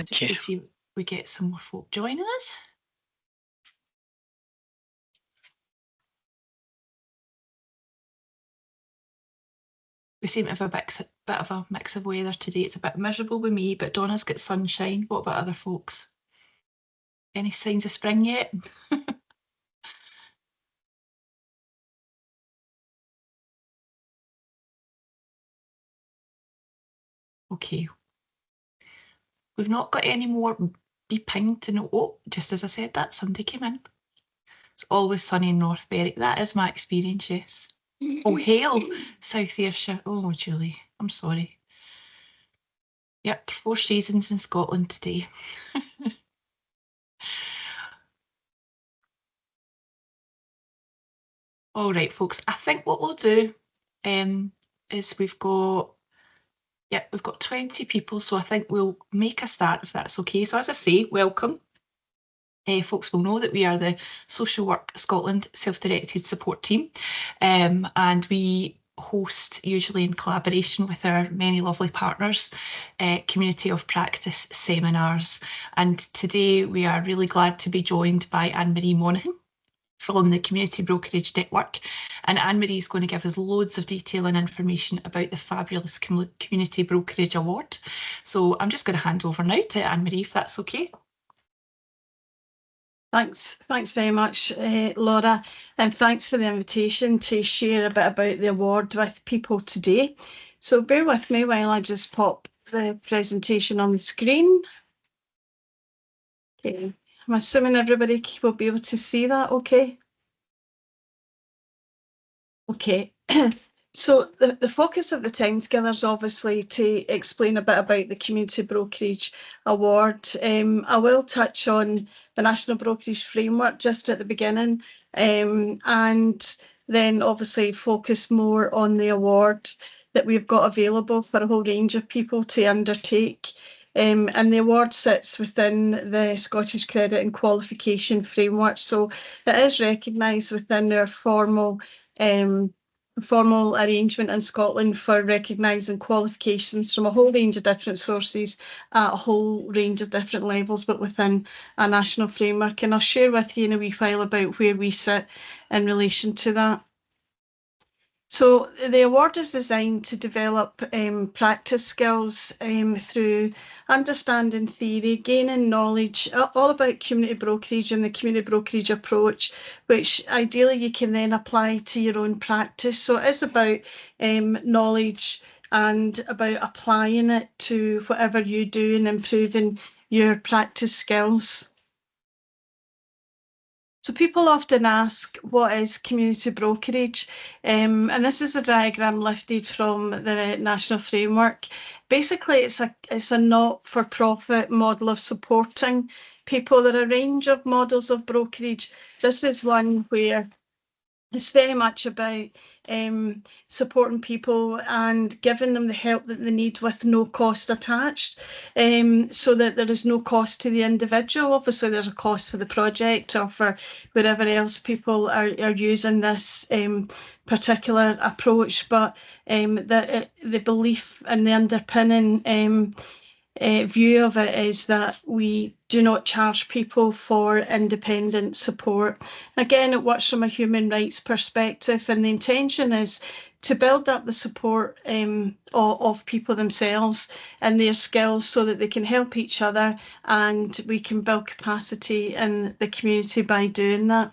just to see if we get some more folk joining us. We seem to have a bit of a mix of weather today. It's a bit miserable with me, but Donna's got sunshine. What about other folks? Any signs of spring yet? Okay. We've not got any more beeping to know. Oh, just as I said that, somebody came in. It's always sunny in North Berwick. That is my experience, yes. Oh, hail, South Ayrshire. Oh, Julie, I'm sorry. Yep, 4 seasons in Scotland today. All right, folks, I think what we'll do is we've got 20 people, so I think we'll make a start if that's okay. So as I say, welcome. Folks will know that we are the Social Work Scotland Self-Directed Support Team, and we host, usually in collaboration with our many lovely partners, community of practice seminars. And today we are really glad to be joined by Anne-Marie Monaghan from the Community Brokerage Network. And Anne-Marie is going to give us loads of detail and information about the fabulous Community Brokerage Award. So I'm just going to hand over now to Anne-Marie, if that's okay. Thanks very much, Laura, and thanks for the invitation to share a bit about the award with people today. So bear with me while I just pop the presentation on the screen. Okay, I'm assuming everybody will be able to see that okay? Okay. So the focus of the time together is obviously to explain a bit about the Community Brokerage Award. I will touch on the National Brokerage Framework just at the beginning, and then obviously focus more on the award that we've got available for a whole range of people to undertake. And the award sits within the Scottish Credit and Qualification Framework, so it is recognised within our formal arrangement in Scotland for recognising qualifications from a whole range of different sources at a whole range of different levels, but within a national framework. And I'll share with you in a wee while about where we sit in relation to that. So the award is designed to develop practice skills through understanding theory, gaining knowledge, all about community brokerage and the community brokerage approach, which ideally you can then apply to your own practice. So it is about knowledge and about applying it to whatever you do and improving your practice skills. So people often ask, what is community brokerage? And this is a diagram lifted from the national framework. Basically, it's a not-for-profit model of supporting people. There are a range of models of brokerage. This is one where it's very much about supporting people and giving them the help that they need with no cost attached, so that there is no cost to the individual. Obviously, there's a cost for the project or for wherever else people are using this particular approach, but the belief and the underpinning view of it is that we do not charge people for independent support. Again, it works from a human rights perspective, and the intention is to build up the support of people themselves and their skills so that they can help each other, and we can build capacity in the community by doing that.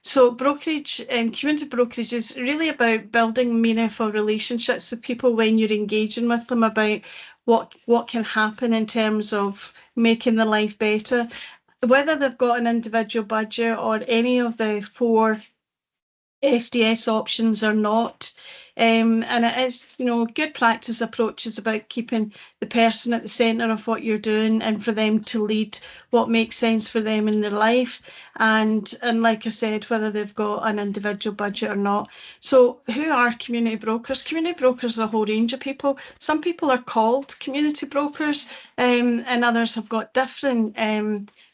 So brokerage and community brokerage is really about building meaningful relationships with people when you're engaging with them about what can happen in terms of making their life better, whether they've got an individual budget or any of the 4 SDS options or not. And it is, good practice approach is about keeping the person at the centre of what you're doing and for them to lead what makes sense for them in their life. And like I said, whether they've got an individual budget or not. So who are community brokers? Community brokers are a whole range of people. Some people are called community brokers, and others have got different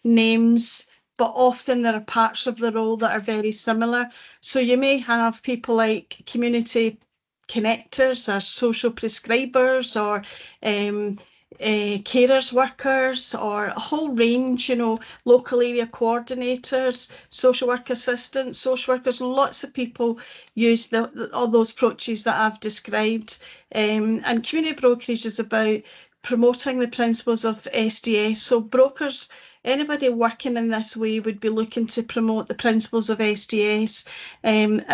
names, but often there are parts of the role that are very similar. So you may have people like community connectors or social prescribers or carers workers, or a whole range, local area coordinators, social work assistants, social workers, lots of people use all those approaches that I've described. And community brokerage is about promoting the principles of SDS. So brokers, anybody working in this way would be looking to promote the principles of SDS and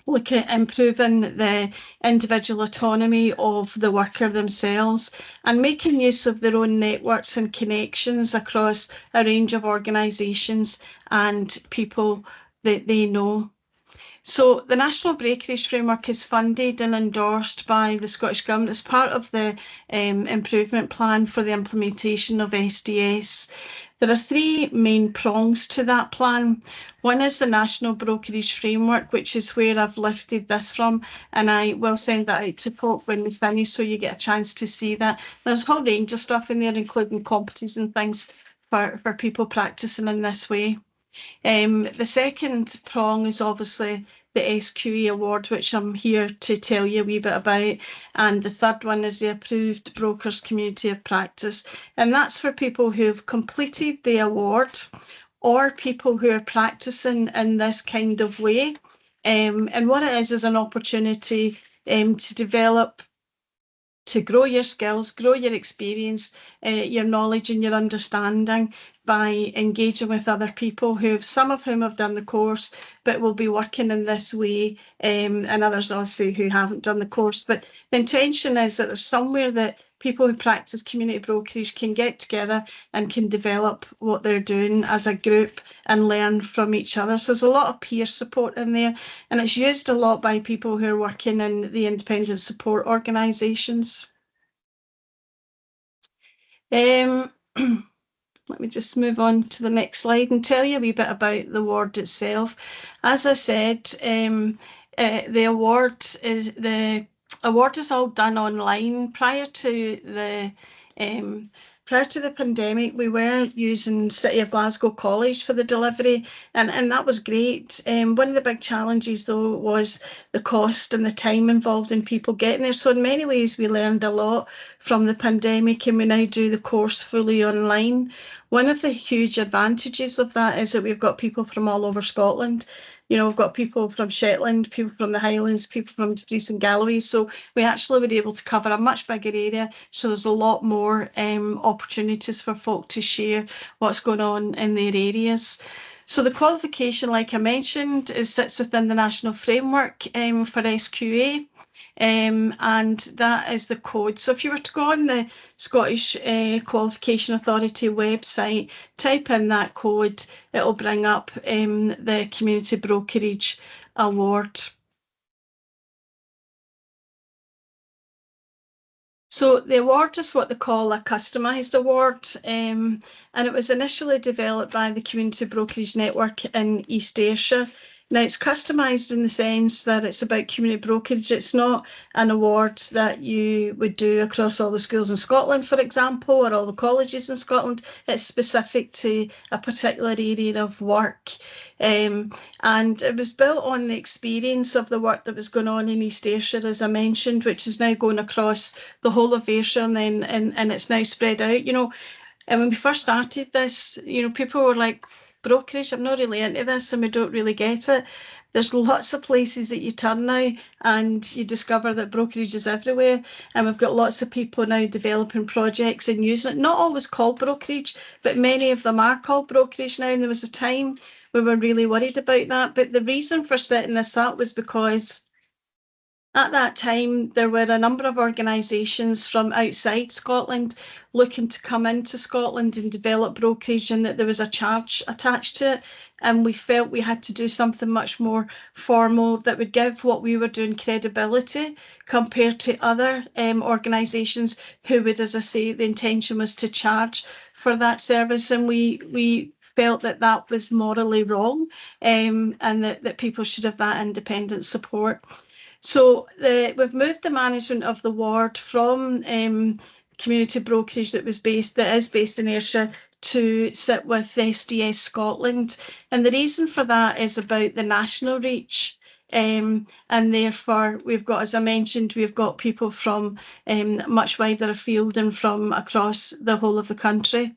look at improving the individual autonomy of the worker themselves and making use of their own networks and connections across a range of organisations and people that they know. So the National Brokerage Framework is funded and endorsed by the Scottish Government as part of the improvement plan for the implementation of SDS. There are three main prongs to that plan. One is the National Brokerage Framework, which is where I've lifted this from, and I will send that out to folk when we finish so you get a chance to see that. There's a whole range of stuff in there, including competencies and things for people practising in this way. The second prong is obviously the SQA Award, which I'm here to tell you a wee bit about. And the third one is the Approved Brokers Community of Practice. And that's for people who've completed the award or people who are practising in this kind of way. And what it is an opportunity to develop, to grow your skills, grow your experience, your knowledge and your understanding by engaging with other people some of whom have done the course, but will be working in this way, and others also who haven't done the course. But the intention is that there's somewhere that people who practice community brokerage can get together and can develop what they're doing as a group and learn from each other. So there's a lot of peer support in there, and it's used a lot by people who are working in the independent support organisations. Let me just move on to the next slide and tell you a wee bit about the award itself. As I said, the award is all done online. Prior to the pandemic, we were using City of Glasgow College for the delivery, and that was great. One of the big challenges, though, was the cost and the time involved in people getting there. So in many ways, we learned a lot from the pandemic, and we now do the course fully online. One of the huge advantages of that is that we've got people from all over Scotland. We've got people from Shetland, people from the Highlands, people from Dumfries and Galloway. So we actually were able to cover a much bigger area. So there's a lot more opportunities for folk to share what's going on in their areas. So the qualification, like I mentioned, sits within the national framework for SQA. And that is the code. So if you were to go on the Scottish Qualification Authority website, type in that code, it'll bring up the Community Brokerage Award. So the award is what they call a customised award, and it was initially developed by the Community Brokerage Network in East Ayrshire. Now, it's customised in the sense that it's about community brokerage. It's not an award that you would do across all the schools in Scotland, for example, or all the colleges in Scotland. It's specific to a particular area of work. And it was built on the experience of the work that was going on in East Ayrshire, as I mentioned, which is now going across the whole of Ayrshire, and it's now spread out. And when we first started this, people were like, brokerage, I'm not really into this and we don't really get it. There's lots of places that you turn now and you discover that brokerage is everywhere, and we've got lots of people now developing projects and using it. Not always called brokerage, but many of them are called brokerage now, and there was a time we were really worried about that. But the reason for setting this up was because at that time, there were a number of organisations from outside Scotland looking to come into Scotland and develop brokerage, and that there was a charge attached to it. And we felt we had to do something much more formal that would give what we were doing credibility compared to other organisations who would, as I say, the intention was to charge for that service. And we felt that was morally wrong, and that people should have that independent support. So we've moved the management of the ward from community brokerage that is based in Ayrshire to sit with SDS Scotland. And the reason for that is about the national reach. And therefore we've got, as I mentioned, we've got people from much wider afield and from across the whole of the country.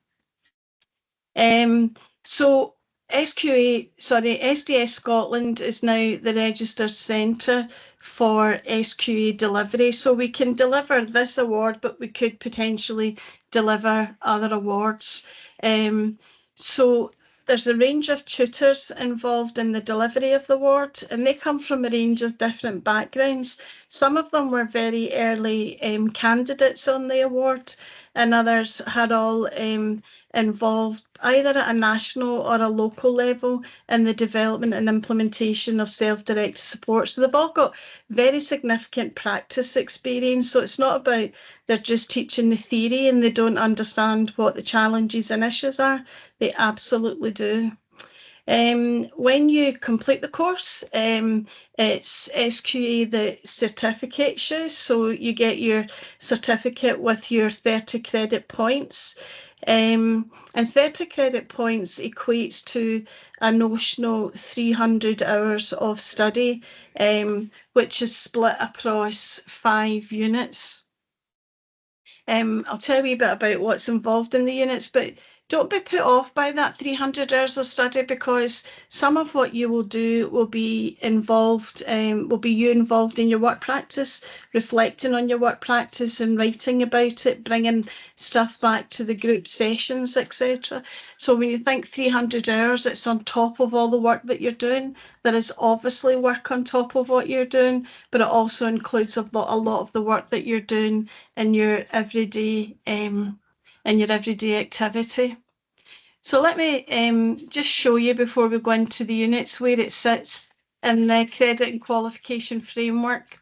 So SDS Scotland is now the registered centre for SQA delivery. So we can deliver this award, but we could potentially deliver other awards. So there's a range of tutors involved in the delivery of the award, and they come from a range of different backgrounds. Some of them were very early candidates on the award, and others had all involved either at a national or a local level in the development and implementation of self-directed support. So they've all got very significant practice experience. So it's not about they're just teaching the theory and they don't understand what the challenges and issues are. They absolutely do. When you complete the course, it's SQA that certificates you. So you get your certificate with your 30 credit points. And 30 credit points equates to a notional 300 hours of study, which is split across 5 units. I'll tell you a wee bit about what's involved in the units, but don't be put off by that 300 hours of study, because some of what you will do will be involved, will be you involved in your work practice, reflecting on your work practice and writing about it, bringing stuff back to the group sessions, etc. So when you think 300 hours, it's on top of all the work that you're doing. There is obviously work on top of what you're doing, but it also includes a lot of the work that you're doing in your everyday activity. So let me just show you before we go into the units where it sits in the credit and qualification framework.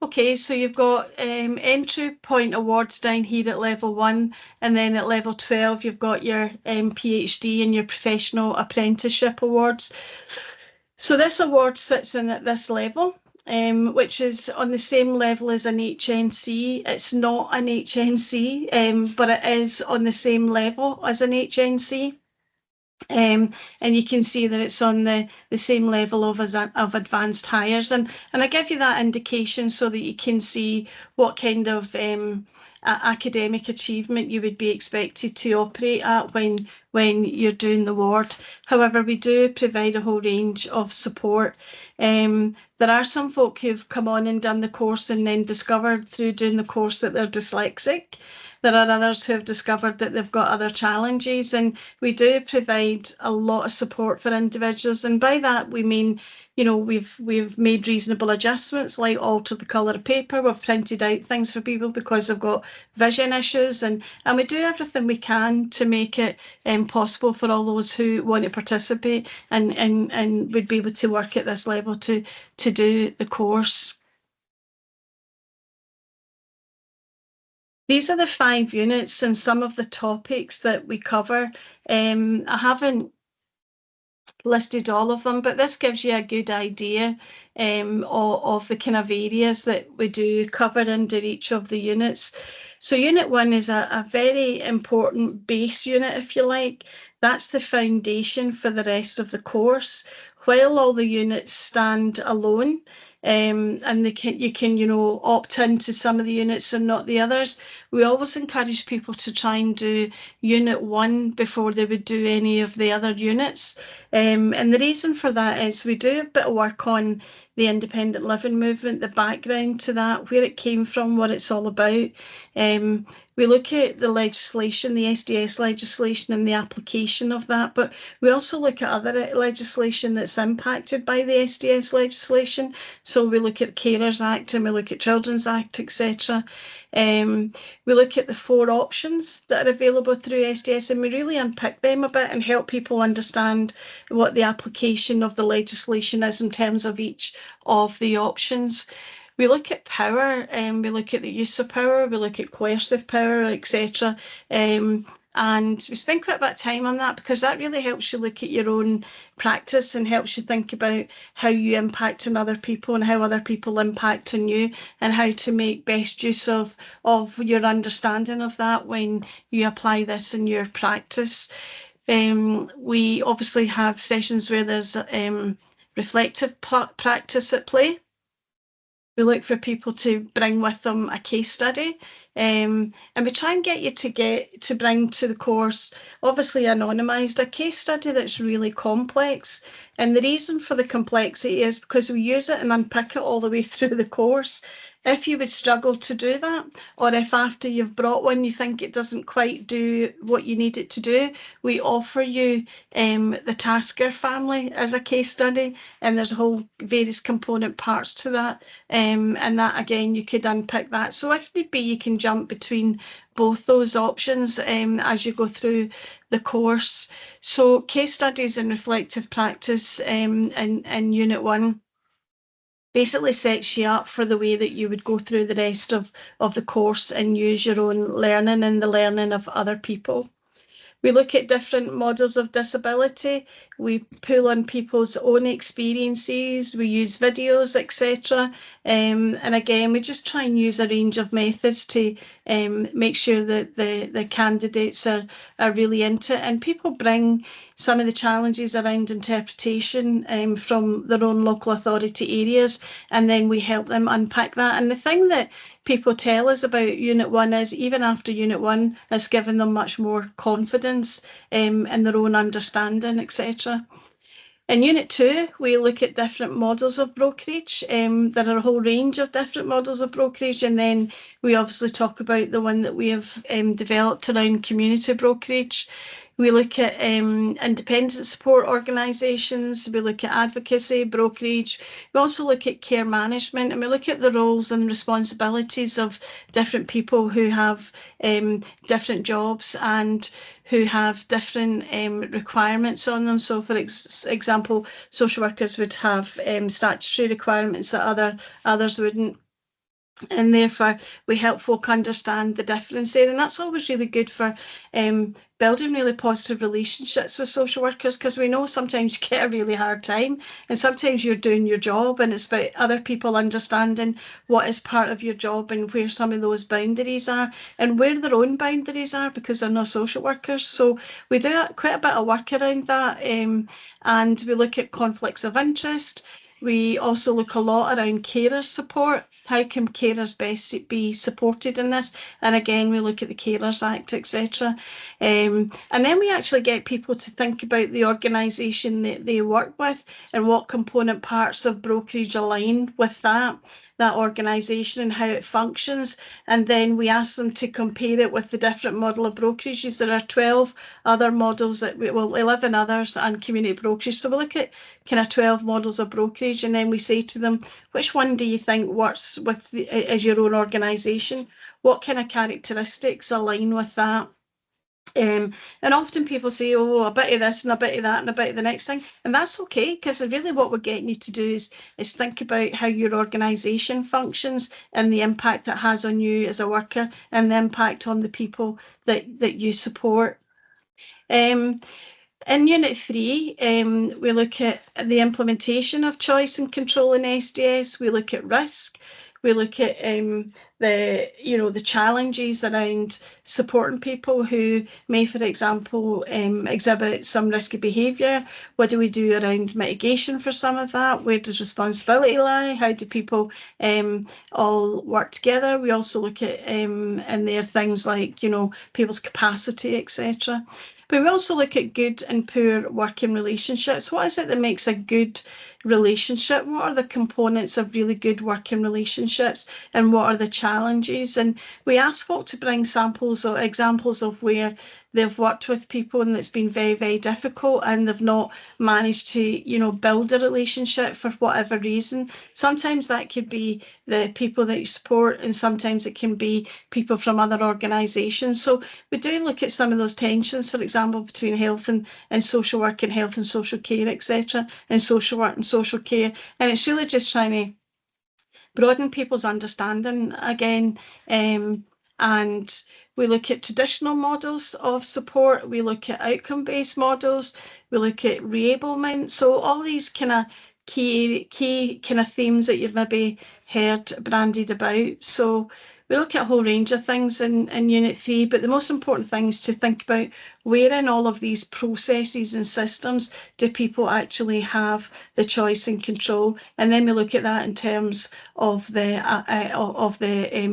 Okay, so you've got entry point awards down here at level 1, and then at level 12 you've got your PhD and your professional apprenticeship awards. So this award sits in at this level, which is on the same level as an HNC. It's not an HNC, but it is on the same level as an HNC. And you can see that it's on the same level of advanced hires. And I give you that indication so that you can see what kind of academic achievement you would be expected to operate at when you're doing the award. However, we do provide a whole range of support. There are some folk who've come on and done the course and then discovered through doing the course that they're dyslexic. There are others who have discovered that they've got other challenges, and we do provide a lot of support for individuals. And by that, we mean, you know, we've made reasonable adjustments, like altered the colour of paper. We've printed out things for people because they've got vision issues, and we do everything we can to make it possible for all those who want to participate and would be able to work at this level to do the course. These are the 5 units and some of the topics that we cover. I haven't listed all of them, but this gives you a good idea of the kind of areas that we do cover under each of the units. So Unit 1 is a very important base unit, if you like. That's the foundation for the rest of the course. While all the units stand alone, and you can, you know, opt into some of the units and not the others, we always encourage people to try and do Unit 1 before they would do any of the other units. And the reason for that is we do a bit of work on the independent living movement, the background to that, where it came from, what it's all about. We look at the legislation, the SDS legislation and the application of that, but we also look at other legislation that's impacted by the SDS legislation. So we look at Carers Act and we look at Children's Act, etc. We look at the 4 options that are available through SDS, and we really unpick them a bit and help people understand what the application of the legislation is in terms of each of the options. We look at power, and we look at the use of power, we look at coercive power, etc. And we spend quite a bit of time on that because that really helps you look at your own practice and helps you think about how you impact on other people and how other people impact on you, and how to make best use of your understanding of that when you apply this in your practice. We obviously have sessions where there's reflective practice at play. We look for people to bring with them a case study, and we try and get you to bring to the course, obviously anonymised, a case study that's really complex. And the reason for the complexity is because we use it and unpick it all the way through the course. If you would struggle to do that, or if after you've brought one you think it doesn't quite do what you need it to do, we offer you the Tasker family as a case study, and there's a whole various component parts to that. And that, again, you could unpick that. So if need be, you can jump between both those options as you go through the course. So case studies and reflective practice in Unit 1 basically sets you up for the way that you would go through the rest of the course and use your own learning and the learning of other people. We look at different models of disability. We pull on people's own experiences. We use videos, etc. And again, we just try and use a range of methods to make sure that the candidates are really into it. And people bring some of the challenges around interpretation from their own local authority areas, and then we help them unpack that. And the thing that people tell us about Unit 1 is even after Unit 1 has given them much more confidence in their own understanding, etc. In Unit 2, we look at different models of brokerage. There are a whole range of different models of brokerage, and then we obviously talk about the one that we have developed around community brokerage. We look at independent support organisations, we look at advocacy, brokerage, we also look at care management, and we look at the roles and responsibilities of different people who have different jobs and who have different requirements on them. So for example, social workers would have statutory requirements that others wouldn't. And therefore we help folk understand the difference there, and that's always really good for building really positive relationships with social workers, because we know sometimes you get a really hard time and sometimes you're doing your job and it's about other people understanding what is part of your job and where some of those boundaries are and where their own boundaries are, because they're not social workers. So we do quite a bit of work around that, and we look at conflicts of interest. We also look a lot around carer support. How can carers best be supported in this? And again, we look at the Carers Act, etc. And then we actually get people to think about the organisation that they work with and what component parts of brokerage align with that organisation and how it functions. And then we ask them to compare it with the different model of brokerages. There are 12 other models, 11 others, and community brokerage. So we look at kind of 12 models of brokerage, and then we say to them, which one do you think works with as your own organisation? What kind of characteristics align with that? And often people say, oh, a bit of this and a bit of that and a bit of the next thing. And that's okay, because really what we're getting you to do is think about how your organisation functions and the impact that has on you as a worker and the impact on the people that you support. In Unit 3, we look at the implementation of choice and control in SDS. We look at risk. We look at the challenges around supporting people who may, for example, exhibit some risky behaviour. What do we do around mitigation for some of that? Where does responsibility lie? How do people all work together? We also look at in there things like, people's capacity, etc. But we also look at good and poor working relationships. What is it that makes a good relationship? What are the components of really good working relationships, and what are the challenges? And we ask folk to bring samples or examples of where they've worked with people and it's been very, very difficult and they've not managed to, build a relationship for whatever reason. Sometimes that could be the people that you support, and sometimes it can be people from other organisations. So we do look at some of those tensions, for example, between health and social work and health and social care, etc., and social work and social care. And it's really just trying to broaden people's understanding again. And we look at traditional models of support. We look at outcome-based models. We look at reablement. So all these kind of key kind of themes that you've maybe heard branded about. So we look at a whole range of things in Unit 3, but the most important thing is to think about where in all of these processes and systems do people actually have the choice and control, and then we look at that in terms of the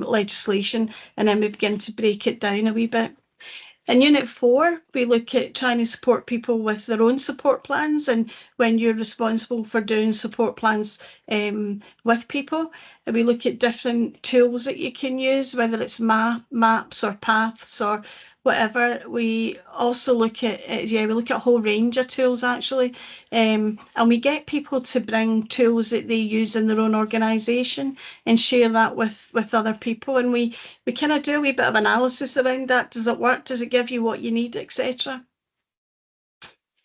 legislation, and then we begin to break it down a wee bit. In Unit 4, we look at trying to support people with their own support plans, and when you're responsible for doing support plans with people, and we look at different tools that you can use, whether it's maps or paths or whatever. We also look at, we look at a whole range of tools actually, and we get people to bring tools that they use in their own organisation and share that with other people, and we kind of do a wee bit of analysis around that. Does it work? Does it give you what you need, etc.?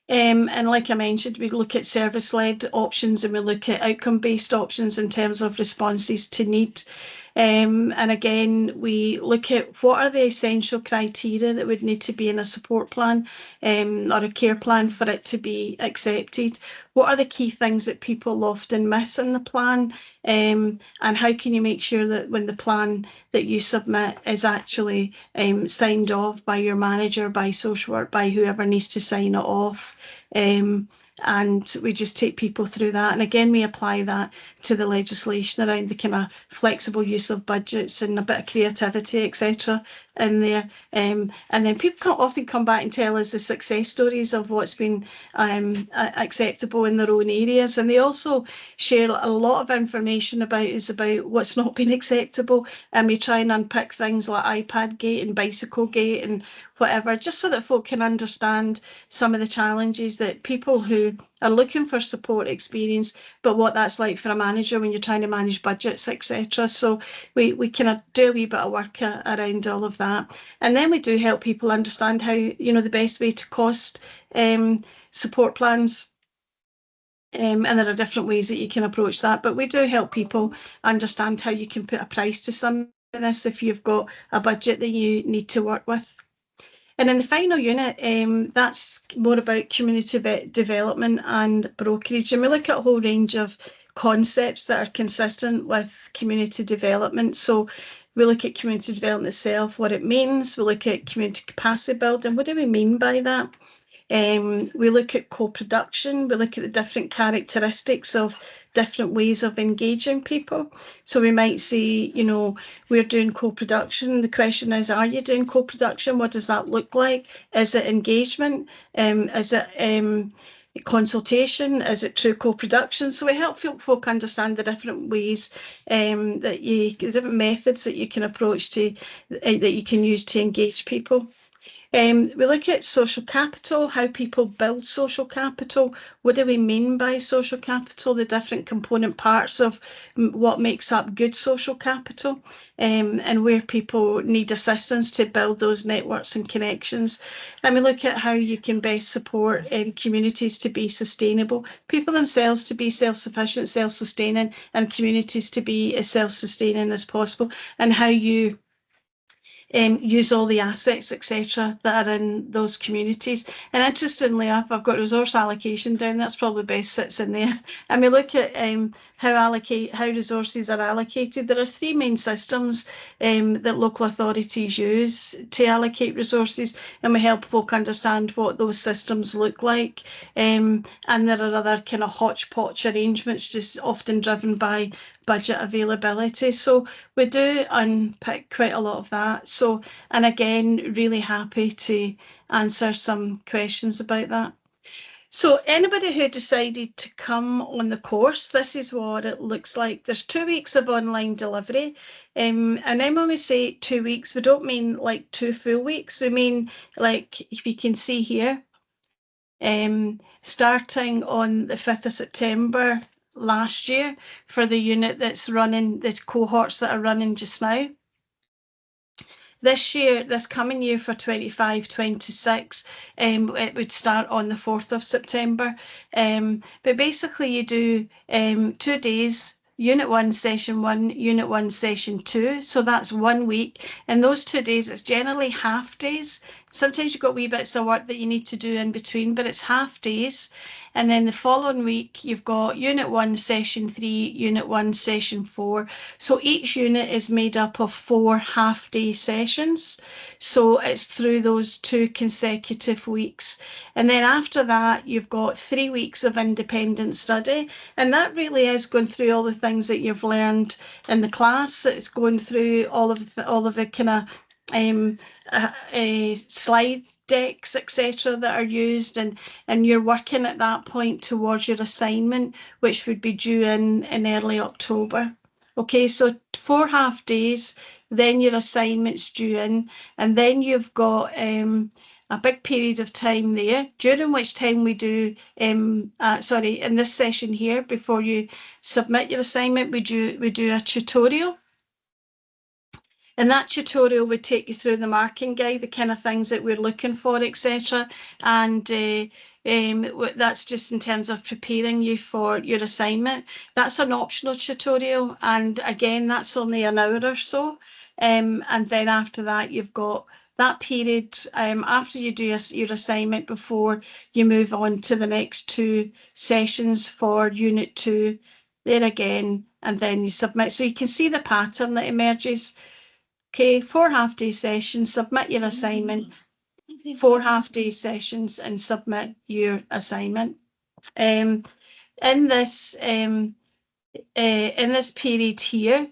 And like I mentioned, we look at service-led options and we look at outcome-based options in terms of responses to need. And again, we look at what are the essential criteria that would need to be in a support plan or a care plan for it to be accepted. What are the key things that people often miss in the plan? And how can you make sure that when the plan that you submit is actually signed off by your manager, by social work, by whoever needs to sign it off? And we just take people through that. And again, we apply that to the legislation around the kind of flexible use of budgets and a bit of creativity, etc. in there. And then people often come back and tell us the success stories of what's been acceptable in their own areas. And they also share a lot of information about what's not been acceptable. And we try and unpick things like iPad Gate and Bicycle Gate and whatever, just so that folk can understand some of the challenges that people who are looking for support experience, but what that's like for a manager when you're trying to manage budgets, etc. So we kind of do a wee bit of work around all of that. And then we do help people understand how, the best way to cost support plans. And there are different ways that you can approach that, but we do help people understand how you can put a price to some of this if you've got a budget that you need to work with. And in the final unit, that's more about community development and brokerage. And we look at a whole range of concepts that are consistent with community development. So we look at community development itself, what it means. We look at community capacity building. What do we mean by that? We look at co-production. We look at the different characteristics of different ways of engaging people. So we might say, we're doing co-production. The question is, are you doing co-production? What does that look like? Is it engagement? Is it consultation? Is it true co-production? So we help folk understand the different ways the different methods that you can approach to, that you can use to engage people. We look at social capital, how people build social capital. What do we mean by social capital? The different component parts of what makes up good social capital, and where people need assistance to build those networks and connections. And we look at how you can best support communities to be sustainable, people themselves to be self-sufficient, self-sustaining, and communities to be as self-sustaining as possible, and how you use all the assets, etc., that are in those communities. And interestingly enough, I've got resource allocation down. That's probably best sits in there. And we look at how resources are allocated. There are three main systems that local authorities use to allocate resources, and we help folk understand what those systems look like. And there are other kind of hodgepodge arrangements, just often driven by budget availability. So we do unpick quite a lot of that. So, and again, really happy to answer some questions about that. So anybody who decided to come on the course, this is what it looks like. There's 2 weeks of online delivery. And then when we say 2 weeks, we don't mean like 2 full weeks. We mean, like, if you can see here, starting on the 5th of September last year for the unit that's running, the cohorts that are running just now. This coming year for 25-26, it would start on the 4th of September. But basically you do 2 days, Unit 1, Session 1, Unit 1, Session 2. So that's 1 week. And those 2 days, it's generally half days. Sometimes you've got wee bits of work that you need to do in between, but it's half days. And then the following week, you've got Unit 1, Session 3, Unit 1, Session 4. So each unit is made up of 4 half-day sessions. So it's through those 2 consecutive weeks. And then after that, you've got 3 weeks of independent study. And that really is going through all the things that you've learned in the class. It's going through all of the kind of slide decks, etc., that are used, and you're working at that point towards your assignment, which would be due in early October. Okay, so 4 half days, then your assignment's due in, and then you've got a big period of time there, during which time we do, in this session here, before you submit your assignment, we do a tutorial. And that tutorial would take you through the marking guide, the kind of things that we're looking for, etc. And that's just in terms of preparing you for your assignment. That's an optional tutorial. And again, that's only an hour or so. And then after that, you've got that period after you do your assignment before you move on to the next 2 sessions for Unit 2. There again, and then you submit. So you can see the pattern that emerges. Okay, 4 half-day sessions, submit your assignment, 4 half-day sessions, and submit your assignment. In this period here,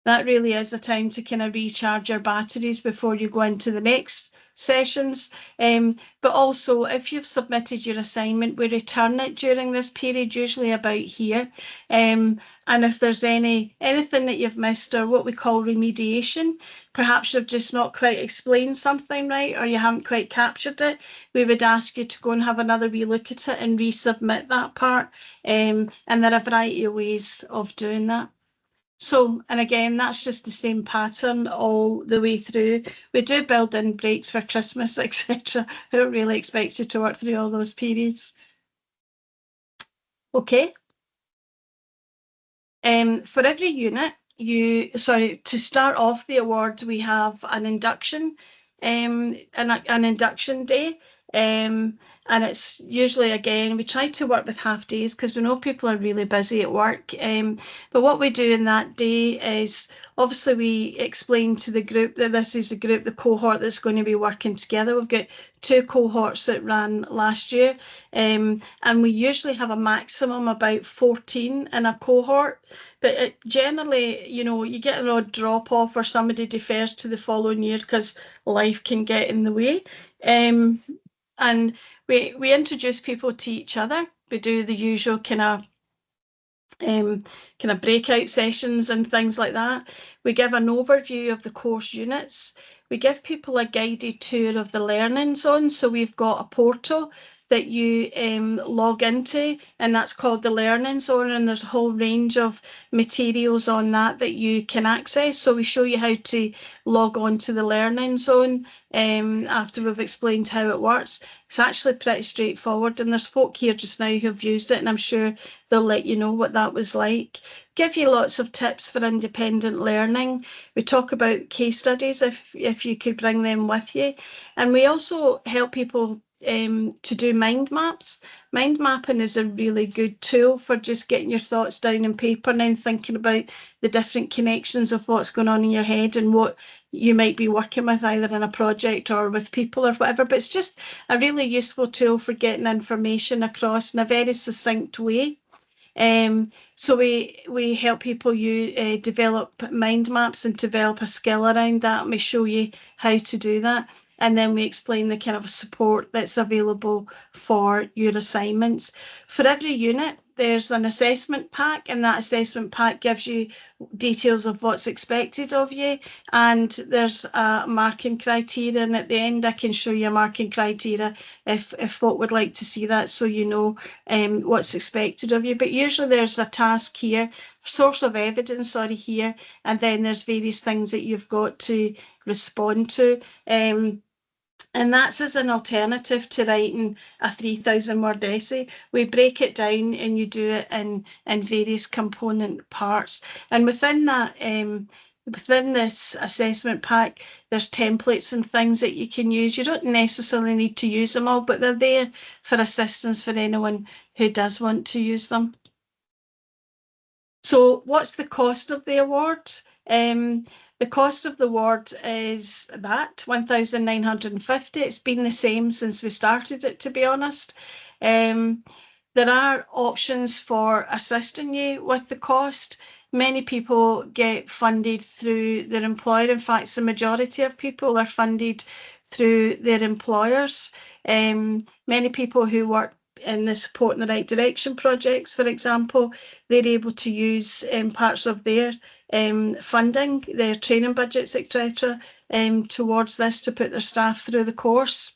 that really is a time to kind of recharge your batteries before you go into the next sessions. But also, if you've submitted your assignment, we return it during this period, usually about here. And if there's anything that you've missed, or what we call remediation, perhaps you've just not quite explained something right, or you haven't quite captured it, we would ask you to go and have another wee look at it and resubmit that part. And there are a variety of ways of doing that. So, and again, that's just the same pattern all the way through. We do build in breaks for Christmas, etc. I don't really expect you to work through all those periods. Okay. For every unit, to start off the awards, we have an induction, an induction day. And it's usually, again, we try to work with half days because we know people are really busy at work. But what we do in that day is, obviously, we explain to the group that this is the cohort that's going to be working together. We've got 2 cohorts that ran last year, and we usually have a maximum about 14 in a cohort. But generally, you get an odd drop off, or somebody defers to the following year because life can get in the way. And we introduce people to each other. We do the usual kind of breakout sessions and things like that. We give an overview of the course units. We give people a guided tour of the learning zone. So we've got a portal that you log into, and that's called the Learning Zone, and there's a whole range of materials on that you can access. So we show you how to log on to the Learning Zone after we've explained how it works. It's actually pretty straightforward, and there's folk here just now who've used it, and I'm sure they'll let you know what that was like. Give you lots of tips for independent learning. We talk about case studies if you could bring them with you. And we also help people to do mind maps. Mind mapping is a really good tool for just getting your thoughts down in paper and then thinking about the different connections of what's going on in your head and what you might be working with, either in a project or with people or whatever. But it's just a really useful tool for getting information across in a very succinct way. So we help people develop mind maps and develop a skill around that, and we show you how to do that. And then we explain the kind of support that's available for your assignments. For every unit, there's an assessment pack, and that assessment pack gives you details of what's expected of you. And there's a marking criteria, and at the end, I can show you a marking criteria if folk would like to see that, so you know what's expected of you. But usually there's a task here, source of evidence, here, and then there's various things that you've got to respond to. And that's as an alternative to writing a 3,000-word essay. We break it down and you do it in various component parts. And within that within this assessment pack, there's templates and things that you can use. You don't necessarily need to use them all, but they're there for assistance for anyone who does want to use them. So what's the cost of the award? The cost of the award is that 1,950. It's been the same since we started it, to be honest. There are options for assisting you with the cost. Many people get funded through their employer. In fact, the majority of people are funded through their employers. Many people who work in the Support in the Right Direction projects, for example, they're able to use parts of their funding, their training budgets, etc., towards this to put their staff through the course.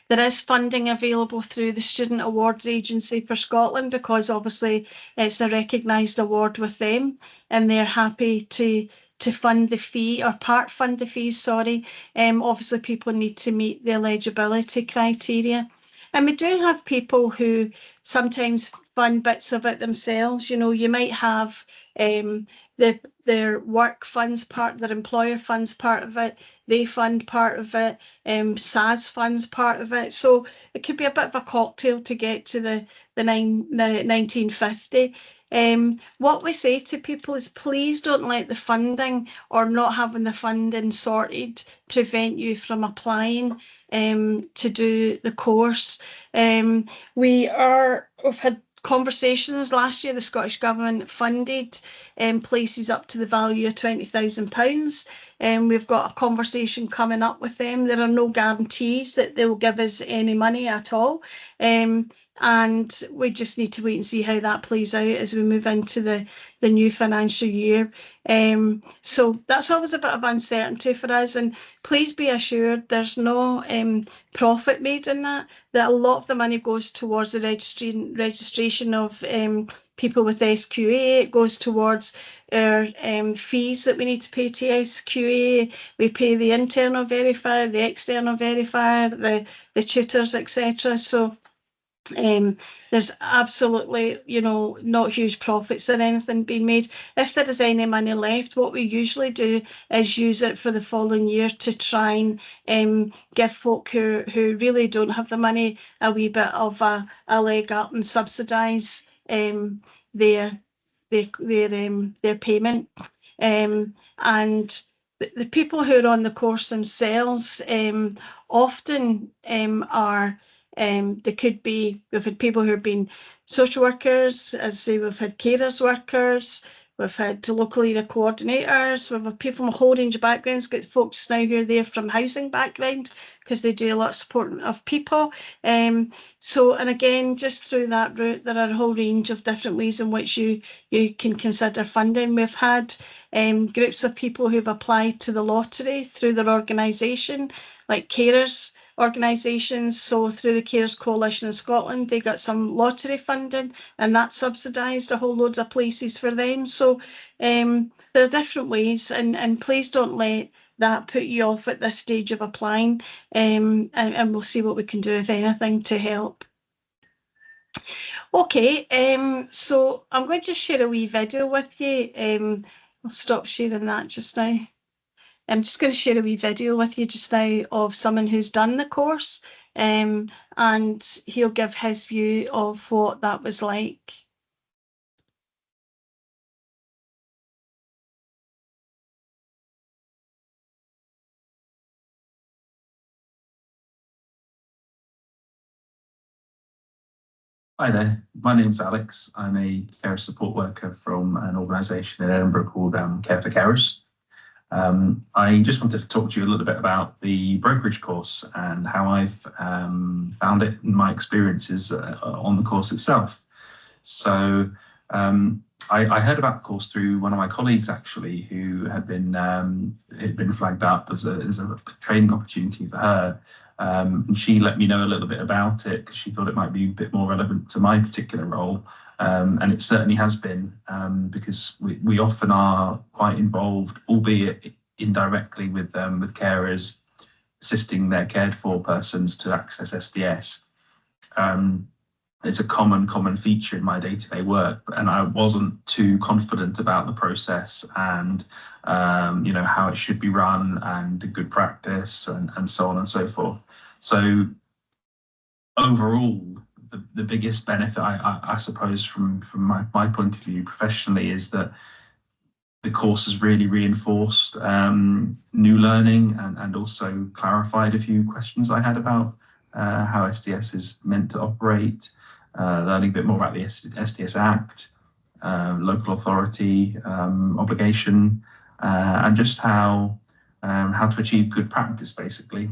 There is funding available through the Student Awards Agency for Scotland, because obviously it's a recognised award with them, and they're happy to fund the fee, or part fund the fees, sorry. Obviously people need to meet the eligibility criteria. And we do have people who sometimes fund bits of it themselves. You know, you might have their work funds part, their employer funds part of it, they fund part of it, SAS funds part of it. So it could be a bit of a cocktail to get to the 1950. What we say to people is, please don't let the funding or not having the funding sorted prevent you from applying to do the course. We've had conversations last year. The Scottish Government funded places up to the value of £20,000. We've got a conversation coming up with them. There are no guarantees that they will give us any money at all. And we just need to wait and see how that plays out as we move into the new financial year. So that's always a bit of uncertainty for us, and please be assured there's no profit made in that a lot of the money goes towards the registration of people with SQA. It goes towards our fees that we need to pay to SQA. We pay the internal verifier, the external verifier, the tutors, etc. So there's absolutely, not huge profits or anything being made. If there is any money left, what we usually do is use it for the following year to try and give folk who really don't have the money a wee bit of a leg up and subsidise their payment. And the people who are on the course themselves often are they could be, we've had people who have been social workers, as I say, we've had carers workers, we've had local area coordinators, we've had people from a whole range of backgrounds, got folks now who are there from housing background, because they do a lot of support of people. So, and again, just through that route, there are a whole range of different ways in which you can consider funding. We've had groups of people who've applied to the lottery through their organisation, like carers organisations. So through the Carers Coalition in Scotland, they got some lottery funding, and that subsidised a whole loads of places for them. So there are different ways, and please don't let that put you off at this stage of applying, and we'll see what we can do, if anything, to help. Okay, so I'm going to just share a wee video with you. I'll stop sharing that just now. I'm just going to share a wee video with you just now of someone who's done the course, and he'll give his view of what that was like. Hi there, my name's Alex. I'm a care support worker from an organisation in Edinburgh called Care for Carers. I just wanted to talk to you a little bit about the brokerage course and how I've found it and my experiences on the course itself. So I heard about the course through one of my colleagues, actually, who had been flagged up as a training opportunity for her. And she let me know a little bit about it because she thought it might be a bit more relevant to my particular role. And it certainly has been, because we often are quite involved, albeit indirectly, with carers, assisting their cared for persons to access SDS. it's a common feature in my day-to-day work, and I wasn't too confident about the process and you know, how it should be run and good practice and so on and so forth. So overall, the biggest benefit I suppose from my point of view professionally is that the course has really reinforced new learning and also clarified a few questions I had about how SDS is meant to operate, learning a bit more about the SDS Act, local authority obligation, and just how to achieve good practice, basically.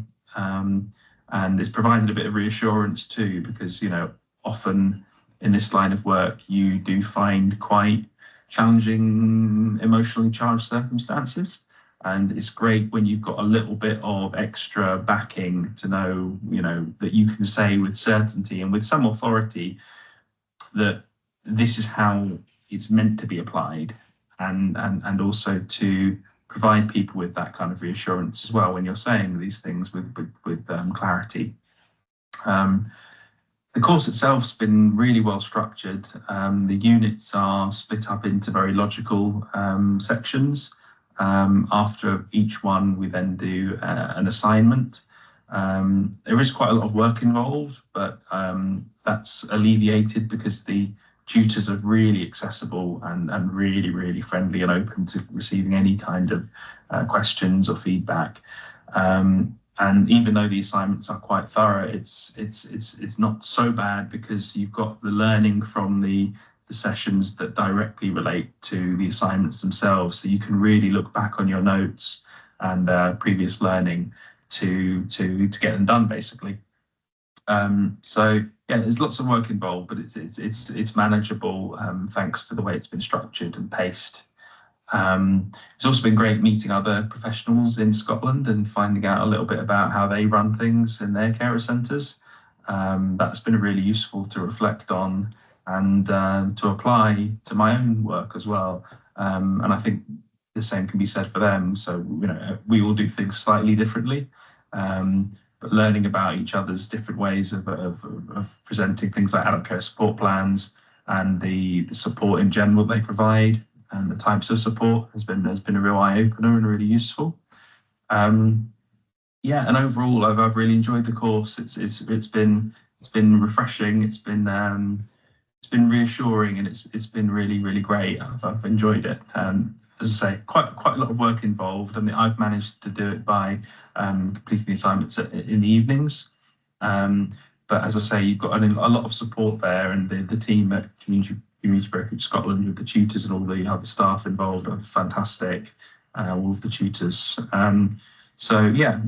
And it's provided a bit of reassurance too, because, you know, often in this line of work, you do find quite challenging, emotionally charged circumstances. And it's great when you've got a little bit of extra backing to know, you know, that you can say with certainty and with some authority that this is how it's meant to be applied, and also to provide people with that kind of reassurance as well when you're saying these things with clarity. The course itself's been really well structured. The units are split up into very logical sections. After each one, we then do an assignment. There is quite a lot of work involved, but that's alleviated because the tutors are really accessible and really friendly and open to receiving any kind of questions or feedback. And even though the assignments are quite thorough, it's not so bad because you've got the learning from the sessions that directly relate to the assignments themselves. So you can really look back on your notes and previous learning to get them done, basically. So yeah, there's lots of work involved, but it's manageable thanks to the way it's been structured and paced. It's also been great meeting other professionals in Scotland and finding out a little bit about how they run things in their carer centres. That's been really useful to reflect on and to apply to my own work as well. And I think the same can be said for them. So, you know, we all do things slightly differently, but learning about each other's different ways of presenting things like adult care support plans and the support in general they provide and the types of support has been a real eye-opener and really useful. Yeah, and overall, I've really enjoyed the course. It's been refreshing. It's been reassuring, and it's been really great. I've enjoyed it. As I say, quite a lot of work involved. I mean, I've managed to do it by completing the assignments in the evenings. But as I say, you've got a lot of support there, and the team at Community Brokerage Scotland with the tutors and all the other staff involved are fantastic. All of the tutors. So yeah,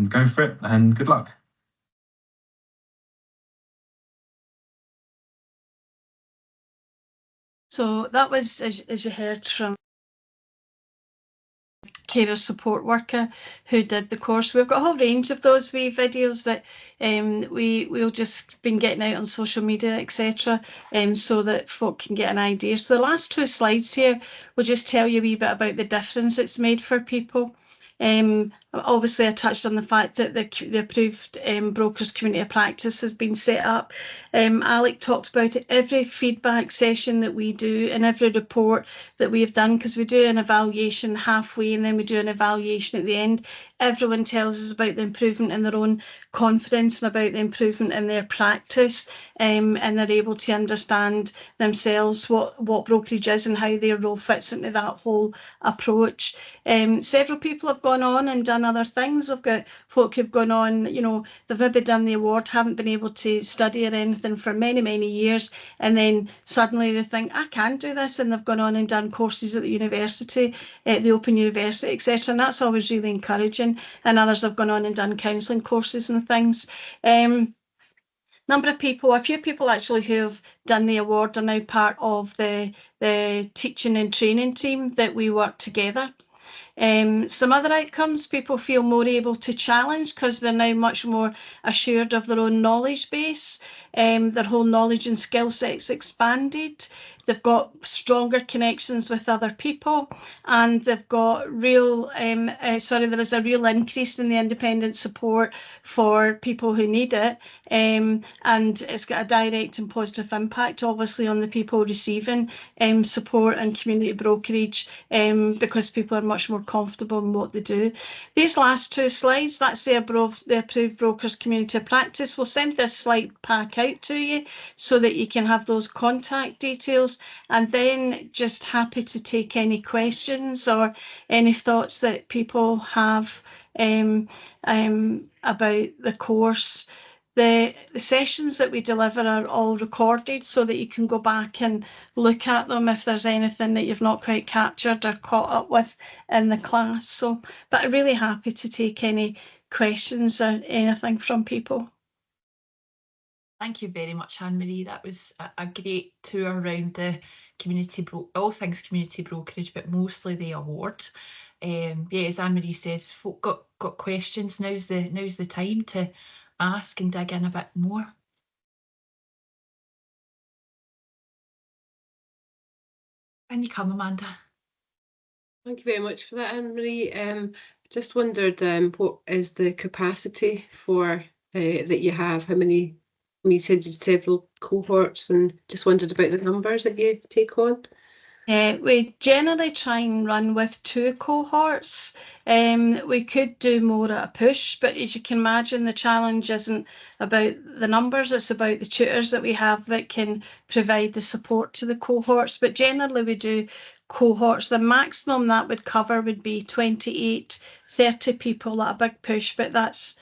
go for it and good luck. So that was, as you heard, from carer support worker who did the course. We've got a whole range of those wee videos that we'll just been getting out on social media, etc., so that folk can get an idea. So the last two slides here will just tell you a wee bit about the difference it's made for people. Obviously, I touched on the fact that the approved brokers community of practice has been set up. Alec talked about it. Every feedback session that we do and every report that we have done, because we do an evaluation halfway and then we do an evaluation at the end, everyone tells us about the improvement in their own confidence and about the improvement in their practice, and they're able to understand themselves what brokerage is and how their role fits into that whole approach. Several people have gone on and done other things. We've got folk who've gone on, you know, they've maybe done the award, haven't been able to study or anything for many years, and then suddenly they think, I can do this, and they've gone on and done courses at the university, at the Open University, etc., and that's always really encouraging. And others have gone on and done counselling courses and things. Number of people, a few people actually who have done the award are now part of the teaching and training team that we work together. Some other outcomes, people feel more able to challenge because they're now much more assured of their own knowledge base. Their whole knowledge and skill set's expanded. they've got stronger connections with other people, and they've got real, there is a real increase in the independent support for people who need it, and it's got a direct and positive impact, obviously, on the people receiving support and community brokerage, because people are much more comfortable in what they do. These last two slides, that's the Approved Brokers Community Practice. We'll send this slide pack out to you so that you can have those contact details, and then just happy to take any questions or any thoughts that people have about the course. The sessions that we deliver are all recorded so that you can go back and look at them if there's anything that you've not quite captured or caught up with in the class. So, but I'm really happy to take any questions or anything from people. Thank you very much, Anne-Marie. That was a great tour around the all things community brokerage, but mostly the award. Yeah, as Anne-Marie says, folk got questions. Now's the time to ask and dig in a bit more. When you come, Amanda. Thank you very much for that, Anne-Marie. Just wondered, what is the capacity for that you have? How many? You said you had several cohorts, and just wondered about the numbers that you take on. We generally try and run with 2 cohorts. We could do more at a push, but as you can imagine, the challenge isn't about the numbers, it's about the tutors that we have that can provide the support to the cohorts. But generally we do cohorts. The maximum that would cover would be 28, 30 people at a big push, but that's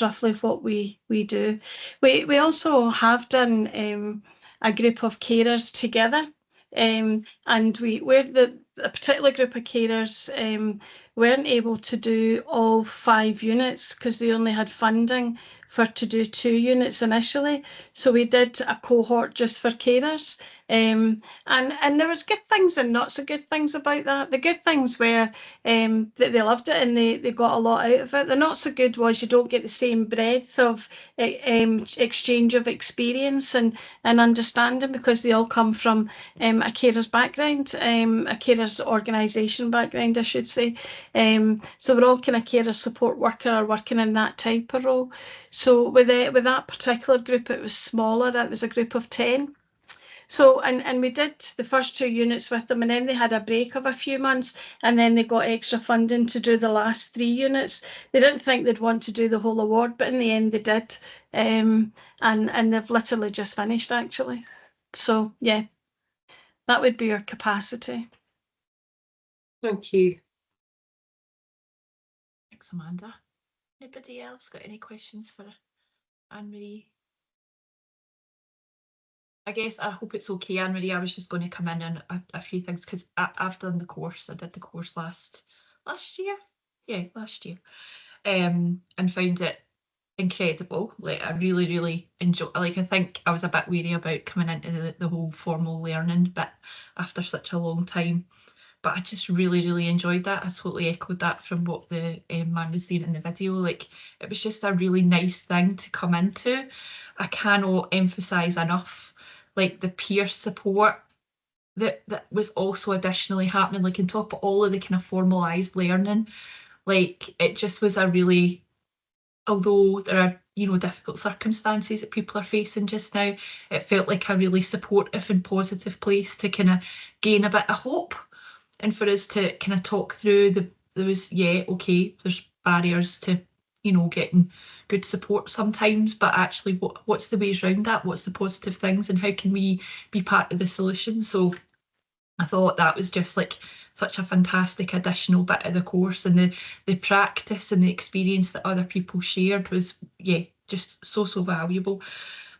roughly what we do. We also have done a group of carers together. And a particular group of carers weren't able to do all 5 units because they only had funding to do 2 units initially. So we did a cohort just for carers. And there was good things and not so good things about that. The good things were that they loved it and they got a lot out of it. The not so good was you don't get the same breadth of exchange of experience and understanding, because they all come from a carers background, a carers organisation background, I should say. So we're all kind of carer support worker or working in that type of role. So with that particular group, it was smaller. It was a group of 10. So, and we did the first 2 units with them, and then they had a break of a few months, and then they got extra funding to do the last 3 units. They didn't think they'd want to do the whole award, but in the end they did. And they've literally just finished, actually. So, yeah, that would be your capacity. Thank you. Thanks, Amanda. Anybody else got any questions for Anne-Marie? I guess I hope it's okay, Anne-Marie. I was just going to come in on a few things because I've done the course. I did the course last year. Yeah, last year. And found it incredible. Like, I really, really enjoy. Like, I think I was a bit wary about coming into the whole formal learning bit after such a long time. But I just really, really enjoyed that. I totally echoed that from what the man was saying in the video. Like, it was just a really nice thing to come into. I cannot emphasise enough, like, the peer support that was also additionally happening, like, on top of all of the kind of formalised learning. Like, it just was a really, although there are, you know, difficult circumstances that people are facing just now, it felt like a really supportive and positive place to kind of gain a bit of hope. And for us to kind of talk through there was, yeah, okay, there's barriers to, you know, getting good support sometimes, but actually what's the ways around that? What's the positive things, and how can we be part of the solution? So I thought that was just like such a fantastic additional bit of the course, and the practice and the experience that other people shared was, yeah, just so valuable.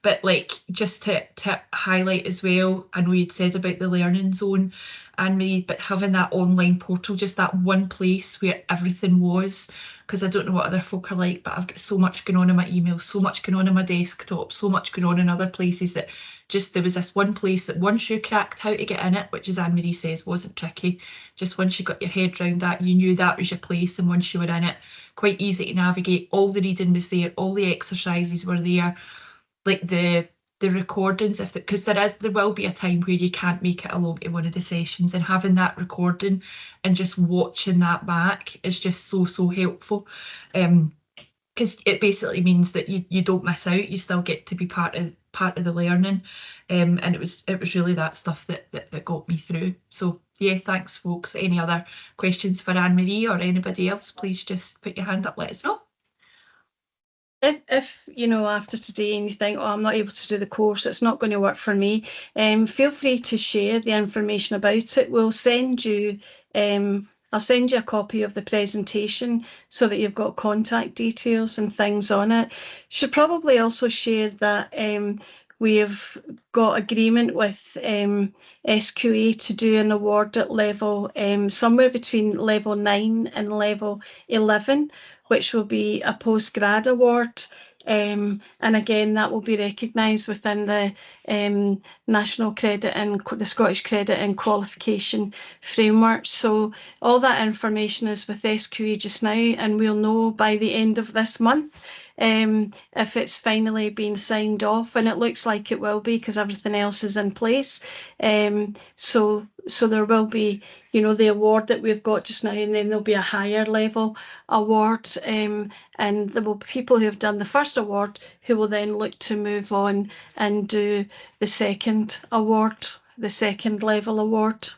But like, just to highlight as well, I know you'd said about the learning zone, Anne-Marie, but having that online portal, just that one place where everything was, because I don't know what other folk are like, but I've got so much going on in my emails, so much going on in my desktop, so much going on in other places, that just there was this one place that once you cracked how to get in it, which as Anne-Marie says wasn't tricky, just once you got your head around that, you knew that was your place, and once you were in it, quite easy to navigate. All the reading was there, all the exercises were there. Like, the the recordings, because there will be a time where you can't make it along to one of the sessions, and having that recording and just watching that back is just so helpful. Because it basically means that you don't miss out, you still get to be part of the learning. And it was really that stuff that got me through. So yeah, thanks folks. Any other questions for Anne-Marie or anybody else, please just put your hand up, let us know. If you know, after today and you think, oh, I'm not able to do the course, it's not going to work for me, feel free to share the information about it. We'll send you, I'll send you a copy of the presentation so that you've got contact details and things on it. Should probably also share that we have got agreement with SQA to do an award at level somewhere between level 9 and level 11, which will be a postgrad award. And again, that will be recognised within the National Credit and the Scottish Credit and Qualification framework. So all that information is with SQA just now, and we'll know by the end of this month if it's finally been signed off, and it looks like it will be because everything else is in place. So there will be, you know, the award that we've got just now, and then there'll be a higher level award, and there will be people who have done the first award who will then look to move on and do the second award, the second level award.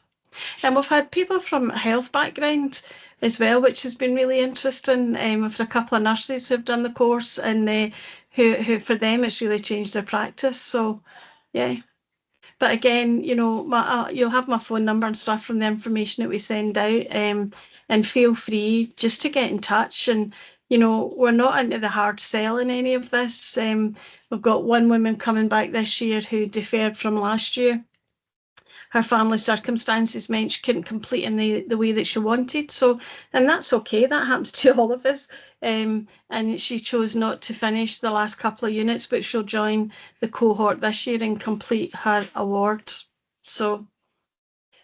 And we've had people from a health background as well, which has been really interesting. We've had a couple of nurses who've done the course, and who for them it's really changed their practice. So yeah. But again, you know, you'll have my phone number and stuff from the information that we send out, and feel free just to get in touch. And you know, we're not into the hard sell in any of this. We've got one woman coming back this year who deferred from last year. Her family circumstances meant she couldn't complete in the way that she wanted. So, and that's okay. That happens to all of us. And she chose not to finish the last couple of units, but she'll join the cohort this year and complete her award. So,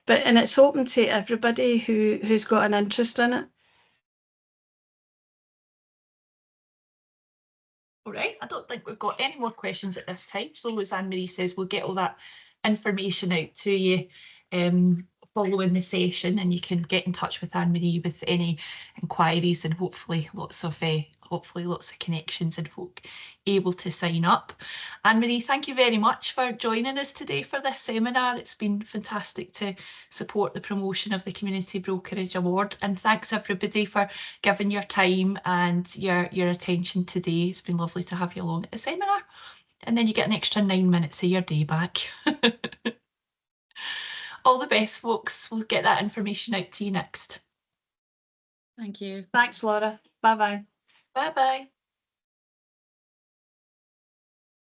and it's open to everybody who's got an interest in it. All right, I don't think we've got any more questions at this time. So as Anne-Marie says, we'll get all that information out to you following the session, and you can get in touch with Anne-Marie with any inquiries, and hopefully lots of connections and folk able to sign up. Anne-Marie, thank you very much for joining us today for this seminar. It's been fantastic to support the promotion of the Community Brokerage Award, and thanks everybody for giving your time and your attention today. It's been lovely to have you along at the seminar, and then you get an extra 9 minutes of your day back. All the best, folks. We'll get that information out to you next. Thank you. Thanks, Laura. Bye-bye. Bye-bye.